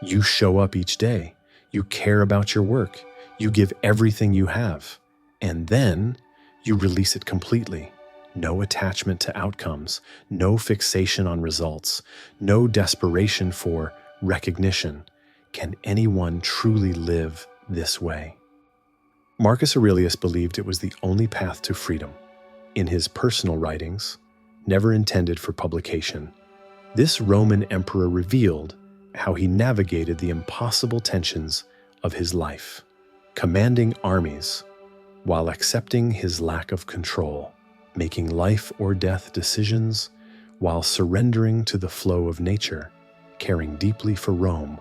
You show up each day. You care about your work. You give everything you have. And then you release it completely. No attachment to outcomes, no fixation on results, no desperation for recognition. Can anyone truly live this way? Marcus Aurelius believed it was the only path to freedom. In his personal writings, never intended for publication, this Roman emperor revealed how he navigated the impossible tensions of his life, commanding armies while accepting his lack of control, making life or death decisions while surrendering to the flow of nature, caring deeply for Rome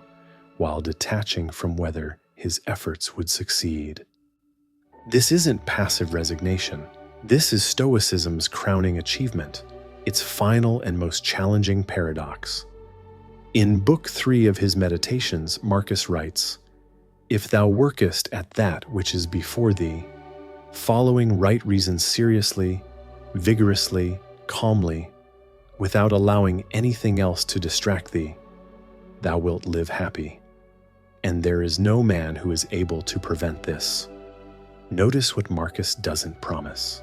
while detaching from whether his efforts would succeed. This isn't passive resignation. This is Stoicism's crowning achievement, its final and most challenging paradox. In Book 3 of his Meditations, Marcus writes, "If thou workest at that which is before thee, following right reason seriously, vigorously, calmly, without allowing anything else to distract thee, thou wilt live happy. And there is no man who is able to prevent this." Notice what Marcus doesn't promise.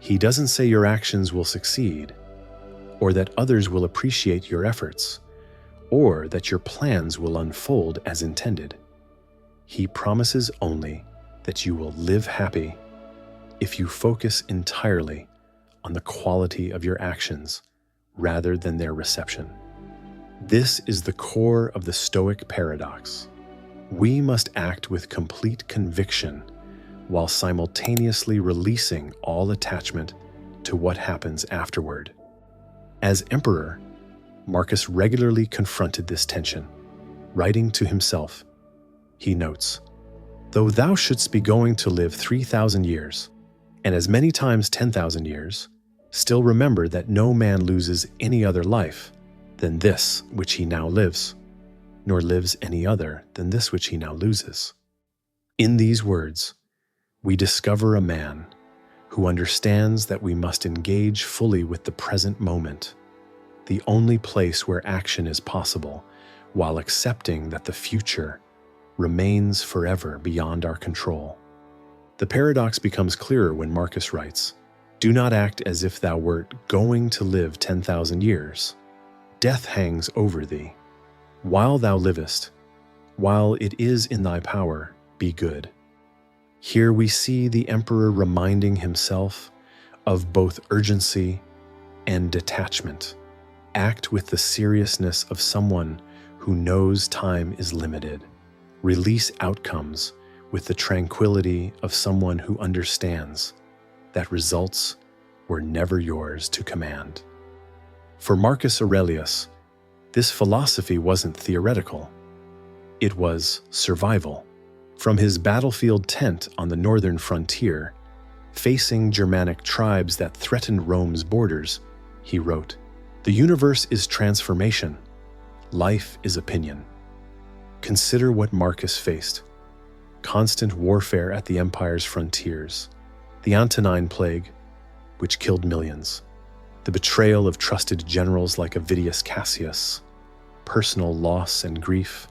He doesn't say your actions will succeed, or that others will appreciate your efforts, or that your plans will unfold as intended. He promises only that you will live happy if you focus entirely on the quality of your actions rather than their reception. This is the core of the Stoic paradox. We must act with complete conviction while simultaneously releasing all attachment to what happens afterward. As emperor, Marcus regularly confronted this tension. Writing to himself, he notes, "Though thou shouldst be going to live 3,000 years, and as many times 10,000 years, still remember that no man loses any other life than this which he now lives, nor lives any other than this which he now loses." In these words, we discover a man who understands that we must engage fully with the present moment, the only place where action is possible, while accepting that the future remains forever beyond our control. The paradox becomes clearer when Marcus writes, "Do not act as if thou wert going to live 10,000 years. Death hangs over thee. While thou livest, while it is in thy power, be good." Here we see the emperor reminding himself of both urgency and detachment. Act with the seriousness of someone who knows time is limited. Release outcomes with the tranquility of someone who understands that results were never yours to command. For Marcus Aurelius, this philosophy wasn't theoretical. It was survival. From his battlefield tent on the northern frontier, facing Germanic tribes that threatened Rome's borders, he wrote, "The universe is transformation. Life is opinion." Consider what Marcus faced. Constant warfare at the empire's frontiers, the Antonine Plague, which killed millions, the betrayal of trusted generals like Avidius Cassius, personal loss and grief,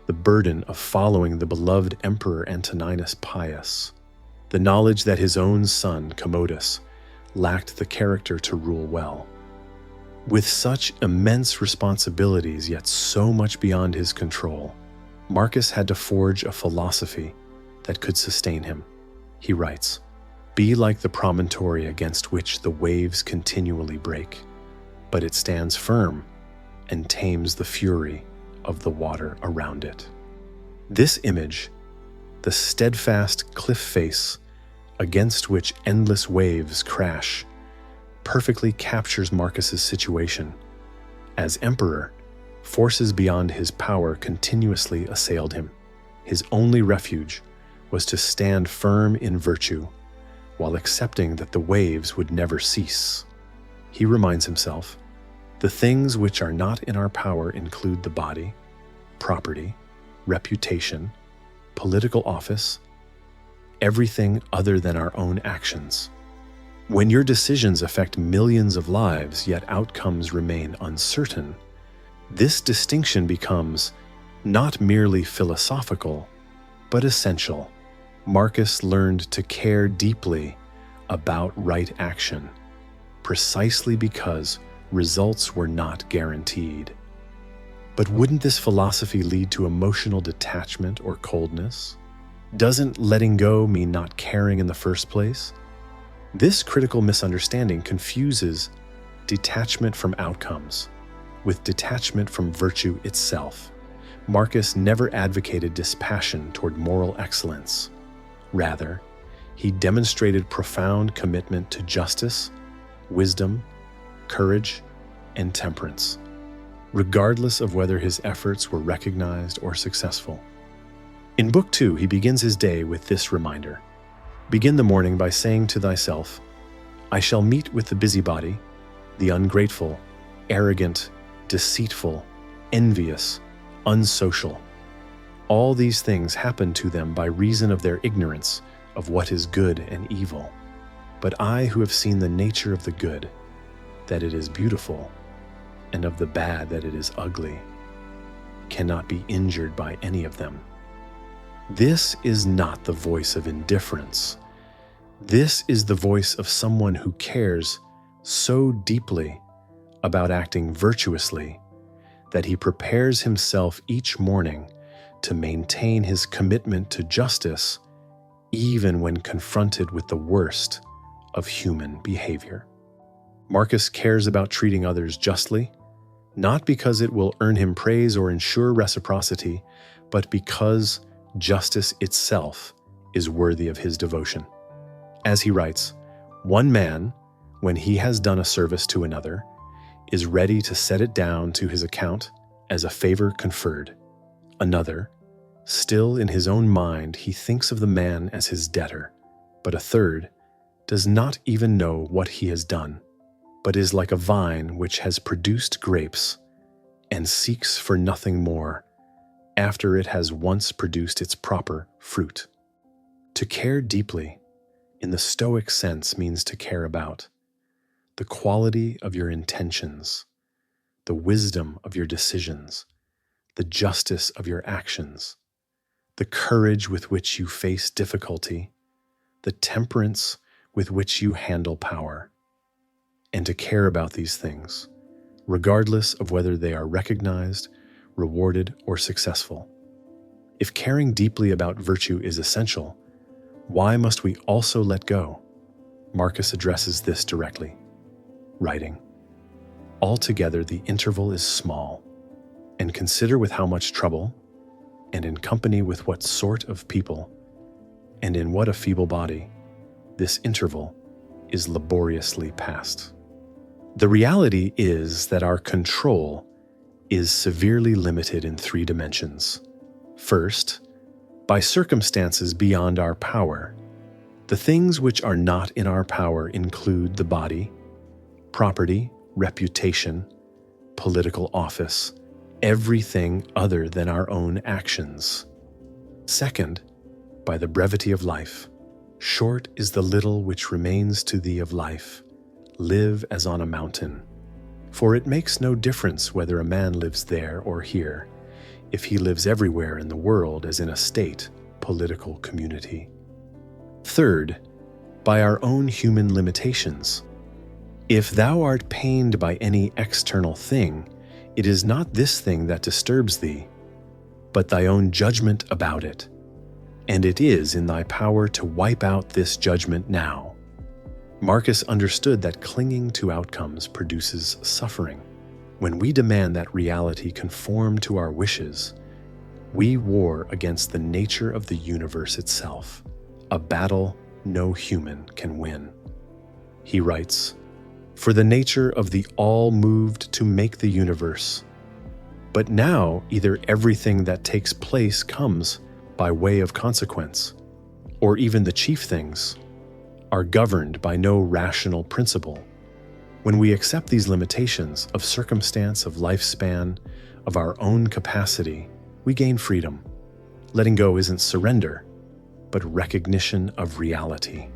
the burden of following the beloved Emperor Antoninus Pius, the knowledge that his own son, Commodus, lacked the character to rule well. With such immense responsibilities, yet so much beyond his control, Marcus had to forge a philosophy that could sustain him. He writes, "Be like the promontory against which the waves continually break, but it stands firm and tames the fury of the water around it." This image, the steadfast cliff face against which endless waves crash, perfectly captures Marcus's situation. As emperor, forces beyond his power continuously assailed him. His only refuge was to stand firm in virtue, while accepting that the waves would never cease. He reminds himself, "The things which are not in our power include the body, property, reputation, political office, everything other than our own actions." When your decisions affect millions of lives, yet outcomes remain uncertain, this distinction becomes Not merely philosophical, but essential. Marcus learned to care deeply about right action, precisely because results were not guaranteed. But wouldn't this philosophy lead to emotional detachment or coldness? Doesn't letting go mean not caring in the first place? This critical misunderstanding confuses detachment from outcomes with detachment from virtue itself. Marcus never advocated dispassion toward moral excellence. Rather, he demonstrated profound commitment to justice, wisdom, courage, and temperance, regardless of whether his efforts were recognized or successful. In Book 2, he begins his day with this reminder. Begin the morning by saying to thyself, I shall meet with the busybody, the ungrateful, arrogant, deceitful, envious, unsocial. All these things happen to them by reason of their ignorance of what is good and evil. But I, who have seen the nature of the good, that it is beautiful, and of the bad, that it is ugly, cannot be injured by any of them. This is not the voice of indifference. This is the voice of someone who cares so deeply about acting virtuously that he prepares himself each morning to maintain his commitment to justice even when confronted with the worst of human behavior. Marcus cares about treating others justly, not because it will earn him praise or ensure reciprocity, but because justice itself is worthy of his devotion. As he writes, one man, when he has done a service to another, is ready to set it down to his account as a favor conferred. Another, still in his own mind, he thinks of the man as his debtor, but a third does not even know what he has done, but is like a vine which has produced grapes and seeks for nothing more after it has once produced its proper fruit. To care deeply, in the Stoic sense, means to care about the quality of your intentions, the wisdom of your decisions, the justice of your actions, the courage with which you face difficulty, the temperance with which you handle power, and to care about these things, regardless of whether they are recognized, rewarded, or successful. If caring deeply about virtue is essential, why must we also let go? Marcus addresses this directly, writing, altogether the interval is small, and consider with how much trouble, and in company with what sort of people, and in what a feeble body, this interval is laboriously passed. The reality is that our control is severely limited in 3 dimensions. First, by circumstances beyond our power. The things which are not in our power include the body, property, reputation, political office, everything other than our own actions. Second, by the brevity of life. Short is the little which remains to thee of life. Live as on a mountain. For it makes no difference whether a man lives there or here, if he lives everywhere in the world as in a state, political community. Third, by our own human limitations. If thou art pained by any external thing, it is not this thing that disturbs thee, but thy own judgment about it, and it is in thy power to wipe out this judgment now. Marcus understood that clinging to outcomes produces suffering. When we demand that reality conform to our wishes, we war against the nature of the universe itself, a battle no human can win. He writes, for the nature of the all moved to make the universe. But now either everything that takes place comes by way of consequence, or even the chief things are governed by no rational principle. When we accept these limitations of circumstance, of lifespan, of our own capacity, we gain freedom. Letting go isn't surrender, but recognition of reality.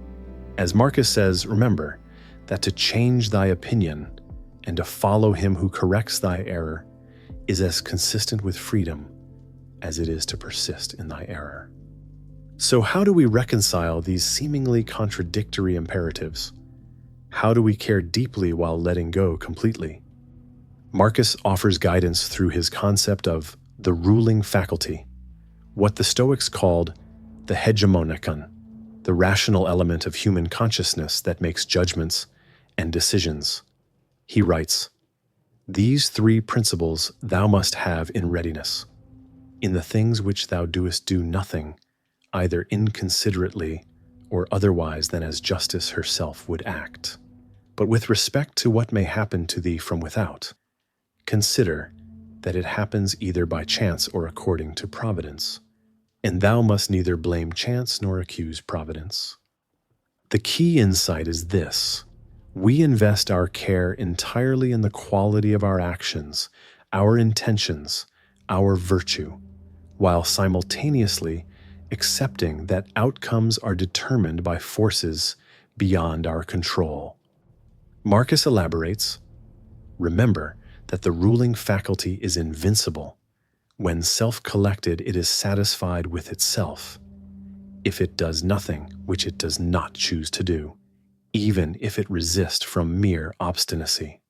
As Marcus says, remember that to change thy opinion and to follow him who corrects thy error is as consistent with freedom as it is to persist in thy error. So how do we reconcile these seemingly contradictory imperatives? How do we care deeply while letting go completely? Marcus offers guidance through his concept of the ruling faculty, what the Stoics called the hegemonikon, the rational element of human consciousness that makes judgments and decisions. He writes, "These three principles thou must have in readiness. In the things which thou doest do nothing, either inconsiderately or otherwise than as justice herself would act. But with respect to what may happen to thee from without, consider that it happens either by chance or according to providence. And thou must neither blame chance nor accuse providence." The key insight is this: we invest our care entirely in the quality of our actions, our intentions, our virtue, while simultaneously accepting that outcomes are determined by forces beyond our control. Marcus elaborates, "Remember that the ruling faculty is invincible. When self-collected, it is satisfied with itself. If it does nothing which it does not choose to do, even if it resist from mere obstinacy."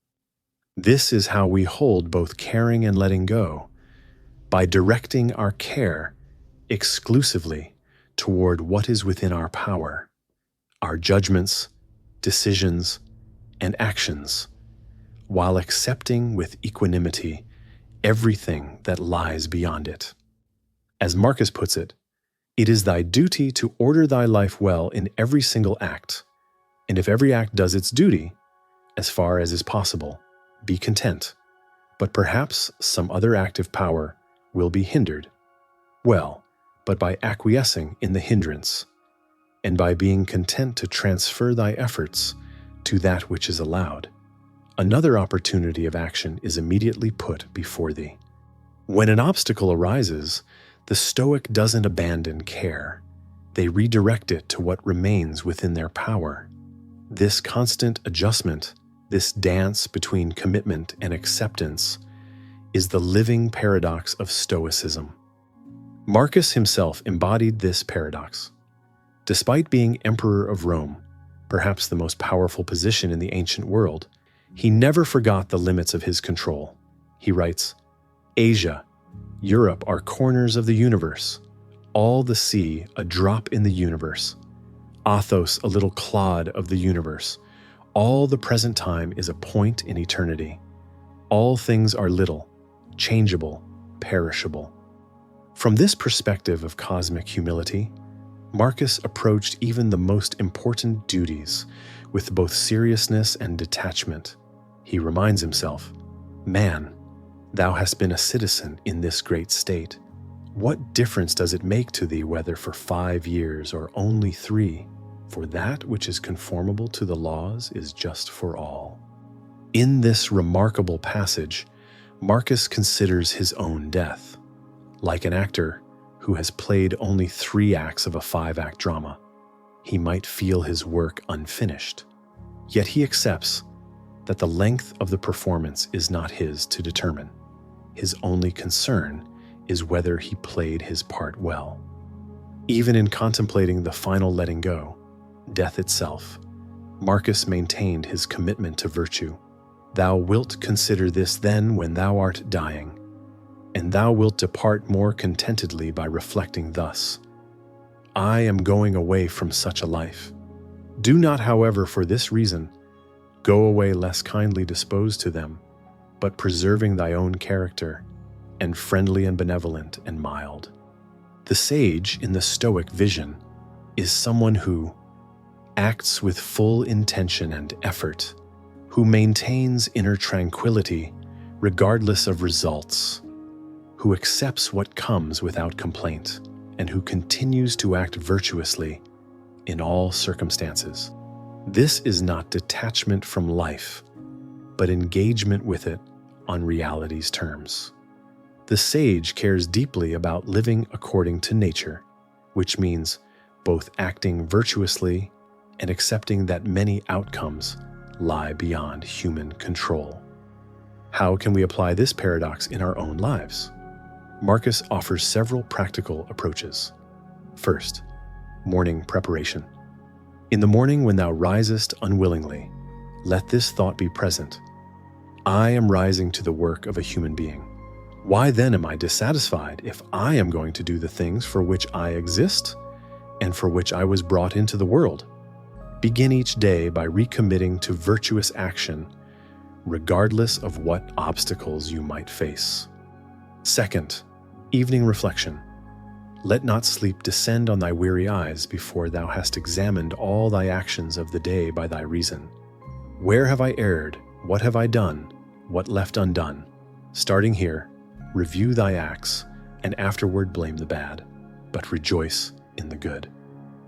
This is how we hold both caring and letting go, by directing our care exclusively toward what is within our power, our judgments, decisions, and actions, while accepting with equanimity everything that lies beyond it. As Marcus puts it, "It is thy duty to order thy life well in every single act, and if every act does its duty, as far as is possible, be content. But perhaps some other active power will be hindered. Well, but by acquiescing in the hindrance, and by being content to transfer thy efforts to that which is allowed, another opportunity of action is immediately put before thee." When an obstacle arises, the Stoic doesn't abandon care. They redirect it to what remains within their power. This constant adjustment, this dance between commitment and acceptance, is the living paradox of Stoicism. Marcus himself embodied this paradox. Despite being Emperor of Rome, perhaps the most powerful position in the ancient world, he never forgot the limits of his control. He writes, "Asia, Europe are corners of the universe, all the sea a drop in the universe, Athos a little clod of the universe, all the present time is a point in eternity. All things are little, changeable, perishable." From this perspective of cosmic humility, Marcus approached even the most important duties with both seriousness and detachment. He reminds himself, "Man, thou hast been a citizen in this great state. What difference does it make to thee whether for 5 years or only 3? For that which is conformable to the laws is just for all." In this remarkable passage, Marcus considers his own death. Like an actor who has played only 3 acts of a 5-act drama, he might feel his work unfinished. Yet he accepts that the length of the performance is not his to determine. His only concern is whether he played his part well. Even in contemplating the final letting go, death itself, Marcus maintained his commitment to virtue. "Thou wilt consider this then when thou art dying, and thou wilt depart more contentedly by reflecting thus: I am going away from such a life. Do not, however, for this reason, go away less kindly disposed to them, but preserving thy own character, and friendly and benevolent and mild." The sage in the Stoic vision is someone who acts with full intention and effort, who maintains inner tranquility regardless of results, who accepts what comes without complaint, and who continues to act virtuously in all circumstances. This is not detachment from life, but engagement with it on reality's terms. The sage cares deeply about living according to nature, which means both acting virtuously and accepting that many outcomes lie beyond human control. How can we apply this paradox in our own lives? Marcus offers several practical approaches. First, morning preparation. In the morning when thou risest unwillingly, let this thought be present. I am rising to the work of a human being. Why then am I dissatisfied if I am going to do the things for which I exist and for which I was brought into the world? Begin each day by recommitting to virtuous action, regardless of what obstacles you might face. Second, evening reflection. Let not sleep descend on thy weary eyes before thou hast examined all thy actions of the day by thy reason. Where have I erred? What have I done? What left undone? Starting here, review thy acts, and afterward blame the bad, but rejoice in the good.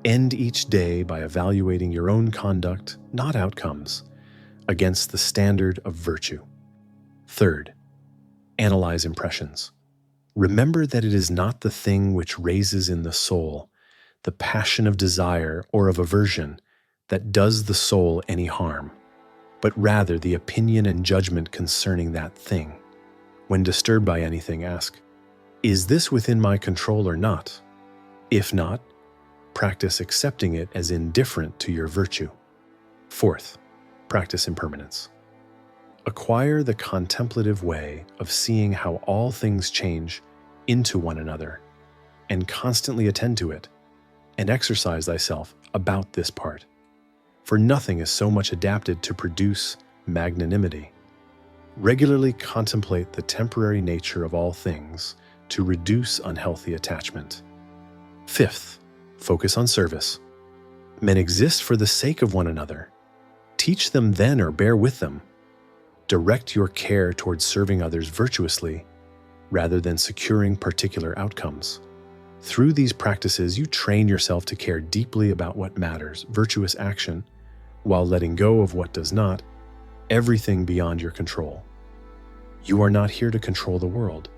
End each day by evaluating your own conduct, not outcomes, against the standard of virtue. Third, analyze impressions. Remember that it is not the thing which raises in the soul, the passion of desire or of aversion, that does the soul any harm, but rather the opinion and judgment concerning that thing. When disturbed by anything, ask, is this within my control or not? If not, practice accepting it as indifferent to your virtue. Fourth, practice impermanence. Acquire the contemplative way of seeing how all things change into one another, and constantly attend to it, and exercise thyself about this part. For nothing is so much adapted to produce magnanimity. Regularly contemplate the temporary nature of all things to reduce unhealthy attachment. Fifth, focus on service. Men exist for the sake of one another. Teach them then or bear with them. Direct your care towards serving others virtuously rather than securing particular outcomes. Through these practices, you train yourself to care deeply about what matters, virtuous action, while letting go of what does not, everything beyond your control. You are not here to control the world.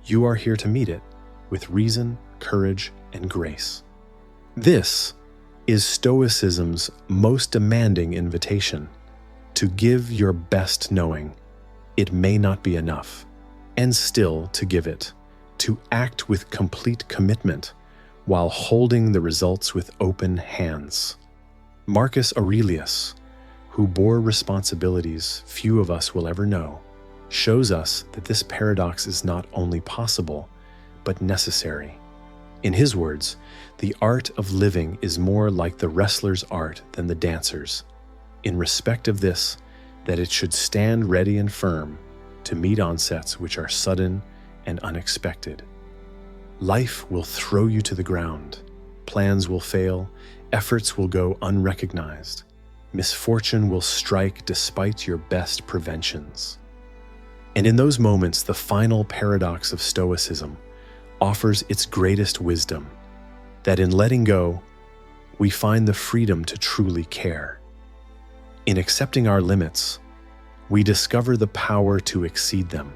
You are here to meet it with reason, courage, and grace. This is Stoicism's most demanding invitation: to give your best knowing it may not be enough, and still to give it, to act with complete commitment while holding the results with open hands. Marcus Aurelius, who bore responsibilities few of us will ever know, shows us that this paradox is not only possible, but necessary. In his words, the art of living is more like the wrestler's art than the dancer's, in respect of this, that it should stand ready and firm to meet onsets which are sudden and unexpected. Life will throw you to the ground. Plans will fail. Efforts will go unrecognized. Misfortune will strike despite your best preventions. And in those moments, the final paradox of Stoicism offers its greatest wisdom, that in letting go, we find the freedom to truly care. In accepting our limits, we discover the power to exceed them.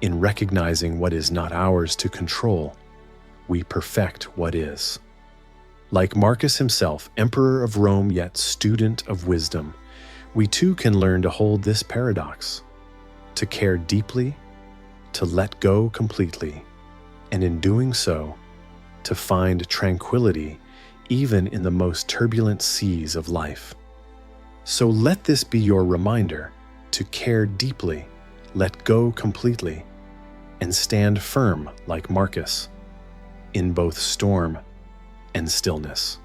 In recognizing what is not ours to control, we perfect what is. Like Marcus himself, emperor of Rome yet student of wisdom, we too can learn to hold this paradox, to care deeply, to let go completely, and in doing so, to find tranquility even in the most turbulent seas of life. So let this be your reminder to care deeply, let go completely, and stand firm like Marcus in both storm and stillness.